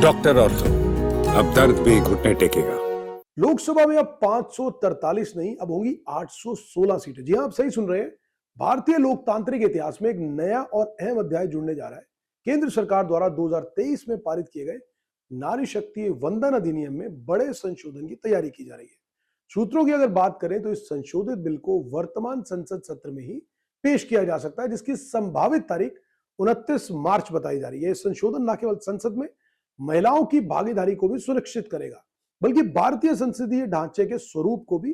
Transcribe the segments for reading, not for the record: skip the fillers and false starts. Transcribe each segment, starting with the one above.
Doctor ortho, अब दर्द भी घुटने टेकेगा। लोकसभा में अब 543 नहीं, अब होंगी 816 सीटें। जी हां, आप सही सुन रहे हैं। भारतीय लोकतांत्रिक इतिहास में एक नया और अहम अध्याय जुड़ने जा रहा है। केंद्र सरकार द्वारा 2023 में पारित किए गए नारी शक्ति वंदन अधिनियम में बड़े संशोधन की तैयारी की जा रही है। सूत्रों की अगर बात करें तो इस संशोधित बिल को वर्तमान संसद सत्र में ही पेश किया जा सकता है, जिसकी संभावित तारीख 29 मार्च बताई जा रही है। यह संशोधन न केवल संसद में महिलाओं की भागीदारी को भी सुनिश्चित करेगा, बल्कि भारतीय संसदीय ढांचे के स्वरूप को भी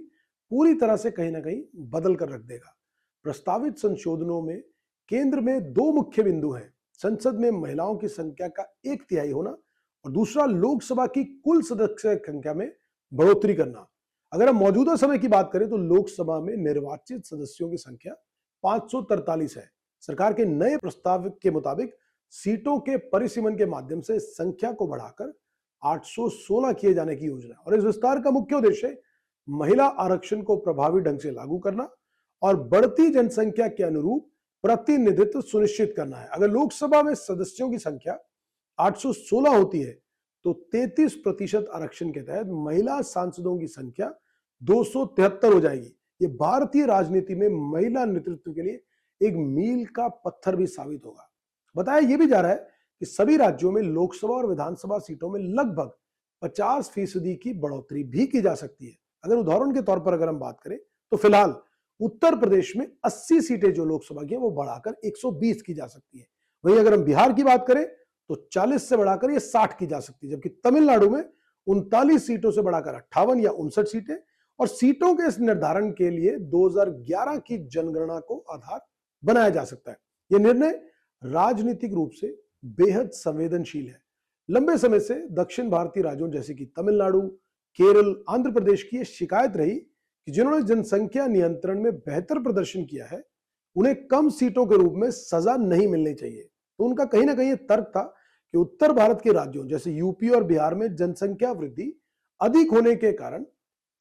पूरी तरह से कहीं ना कहीं बदल कर रख देगा। प्रस्तावित संशोधनों में केंद्र में दो मुख्य बिंदु हैं: संसद में महिलाओं की संख्या का 1/3 होना और दूसरा लोकसभा की कुल सदस्य संख्या में बढ़ोतरी करना। अगर हम मौजूदा समय की बात करें तो लोकसभा में निर्वाचित सदस्यों की संख्या 543 है। सरकार के नए प्रस्ताव के मुताबिक सीटों के परिसीमन के माध्यम से संख्या को बढ़ाकर 816 किए जाने की योजना है और इस विस्तार का मुख्य उद्देश्य महिला आरक्षण को प्रभावी ढंग से लागू करना और बढ़ती जनसंख्या के अनुरूप प्रतिनिधित्व सुनिश्चित करना है। अगर लोकसभा में सदस्यों की संख्या 816 होती है तो 33% आरक्षण के तहत महिला सांसदों की संख्या 273 हो जाएगी। ये भारतीय राजनीति में महिला नेतृत्व के लिए एक मील का पत्थर भी साबित होगा। बताया यह भी जा रहा है कि सभी राज्यों में लोकसभा और विधानसभा सीटों में लगभग 50% की बढ़ोतरी भी की जा सकती है। अगर उदाहरण के तौर पर अगर हम बात करें तो फिलहाल उत्तर प्रदेश में 80 सीटें जो लोकसभा की हैं वो बढ़ाकर 120 की जा सकती है। वहीं अगर हम बिहार की बात करें तो 40 से बढ़ाकर ये 60 की जा सकती है, जबकि तमिलनाडु में 39 सीटों से बढ़ाकर 58 या 59 सीटें। और सीटों के इस निर्धारण के लिए 2011 की जनगणना को आधार बनाया जा सकता है। यह निर्णय राजनीतिक रूप से बेहद संवेदनशील है। लंबे समय से दक्षिण भारतीय राज्यों जैसे कि तमिलनाडु, केरल, आंध्र प्रदेश की यह शिकायत रही कि जिन्होंने जनसंख्या नियंत्रण में बेहतर प्रदर्शन किया है उन्हें कम सीटों के रूप में सजा नहीं मिलनी चाहिए। तो उनका कहीं ना कहीं तर्क था कि उत्तर भारत के राज्यों जैसे यूपी और बिहार में जनसंख्या वृद्धि अधिक होने के कारण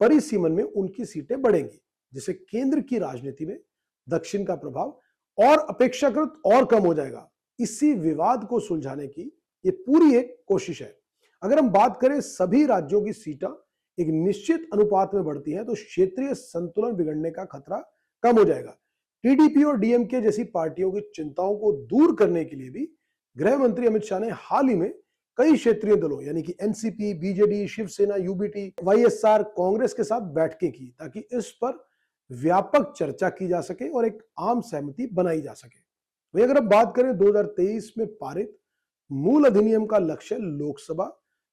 परिसीमन में उनकी सीटें बढ़ेंगी, जिससे केंद्र की राजनीति में दक्षिण का प्रभाव और अपेक्षाकृत और कम हो जाएगा। इसी विवाद को सुलझाने की ये पूरी एक कोशिश है। अगर हम बात करें सभी राज्यों की सीटें एक निश्चित अनुपात में बढ़ती हैं तो क्षेत्रीय संतुलन बिगड़ने का खतरा कम हो जाएगा। टीडीपी और डीएमके जैसी पार्टियों की चिंताओं को दूर करने के लिए भी गृह मंत्री अमित शाह ने हाल ही में कई क्षेत्रीय दलों यानी कि NCP, BJD, Shiv Sena, UBT, YSR, Congress के साथ बैठकें की ताकि इस पर व्यापक चर्चा की जा सके और एक आम सहमति बनाई जा सके। वही अगर हम बात करें 2023 में पारित मूल अधिनियम का लक्ष्य लोकसभा,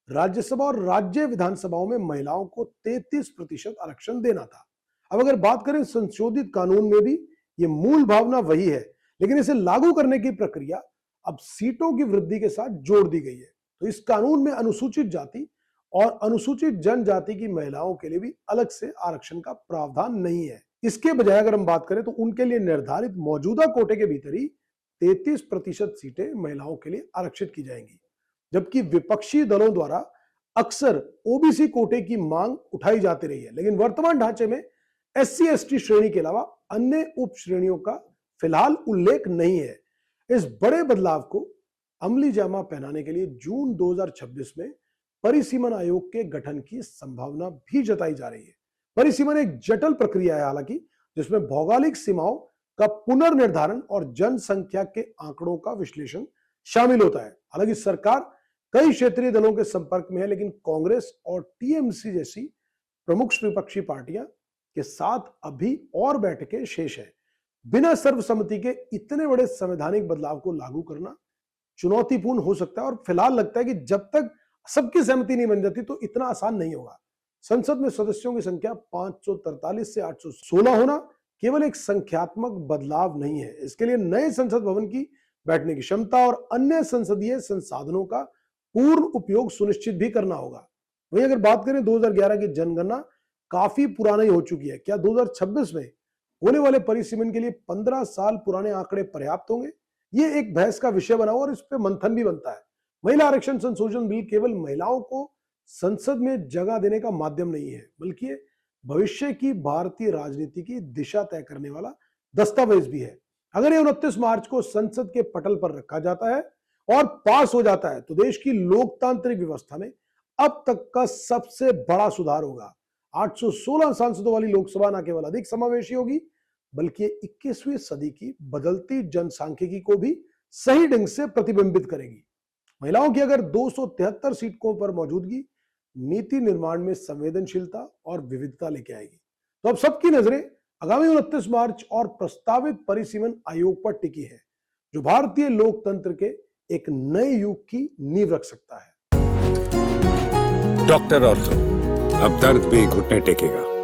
राज्यसभा और राज्य विधानसभाओं में महिलाओं को 33% आरक्षण देना था। अब अगर बात करें संशोधित कानून में भी ये मूल भावना वही है, लेकिन इसे लागू करने की प्रक्रिया अब सीटों की वृद्धि के साथ जोड़ दी गई है। तो इस कानून में अनुसूचित जाति और अनुसूचित जनजाति की महिलाओं के लिए भी अलग से आरक्षण का प्रावधान नहीं है। इसके बजाय अगर हम बात करें तो उनके लिए निर्धारित मौजूदा कोटे के भीतर ही 33% सीटें महिलाओं के लिए आरक्षित की जाएंगी, जबकि विपक्षी दलों द्वारा अक्सर ओबीसी कोटे की मांग उठाई जाती रही है, लेकिन वर्तमान ढांचे में एससी एसटी श्रेणी के अलावा अन्य उप श्रेणियों का फिलहाल उल्लेख नहीं है। इस बड़े बदलाव को अमली जामा पहनाने के लिए जून 2026 में परिसीमन आयोग के गठन की संभावना भी जताई जा रही है। परिसीमन एक जटिल प्रक्रिया है हालांकि, जिसमें भौगोलिक सीमाओं का पुनर्निर्धारण और जनसंख्या के आंकड़ों का विश्लेषण शामिल होता है। हालांकि सरकार कई क्षेत्रीय दलों के संपर्क में है, लेकिन कांग्रेस और टीएमसी जैसी प्रमुख विपक्षी पार्टियां के साथ अभी और बैठकें शेष है। बिना सर्वसम्मति के इतने बड़े संवैधानिक बदलाव को लागू करना चुनौतीपूर्ण हो सकता है और फिलहाल लगता है कि जब तक सबकी सहमति नहीं बन जाती तो इतना आसान नहीं होगा। संसद में सदस्यों की संख्या 543 से 816 होना केवल एक संख्यात्मक बदलाव नहीं है, इसके लिए नए संसद भवन की बैठने की क्षमता और अन्य संसदीय संसाधनों का पूर्ण उपयोग सुनिश्चित भी करना होगा। वहीं अगर बात करें 2011 की जनगणना काफी पुरानी हो चुकी है। क्या 2026 में होने वाले परिसीमन के लिए 15 साल पुराने आंकड़े पर्याप्त होंगे? ये एक बहस का विषय बना हुआ और इस पे मंथन भी बनता है। महिला आरक्षण संशोधन बिल केवल महिलाओं को संसद में जगह देने का माध्यम नहीं है, बल्कि ये भविष्य की भारतीय राजनीति की दिशा तय करने वाला दस्तावेज भी है। अगर ये 29 मार्च को संसद के पटल पर रखा जाता है और पास हो जाता है तो देश की लोकतांत्रिक व्यवस्था में अब तक का सबसे बड़ा सुधार होगा। 816 सांसदों वाली लोकसभा न केवल अधिक समावेशी होगी बल्कि 21वीं सदी की बदलती जनसांख्यिकी को भी सही ढंग से प्रतिबिंबित करेगी। महिलाओं की अगर 273 सीटों पर मौजूदगी नीति निर्माण में संवेदनशीलता और विविधता लेके आएगी। तो अब सबकी नजरें आगामी 29 मार्च और प्रस्तावित परिसीमन आयोग पर टिकी है, जो भारतीय लोकतंत्र के एक नए युग की नींव रख सकता है। डॉक्टर ऑर्थो, अब दर्द भी घुटने टेकेगा।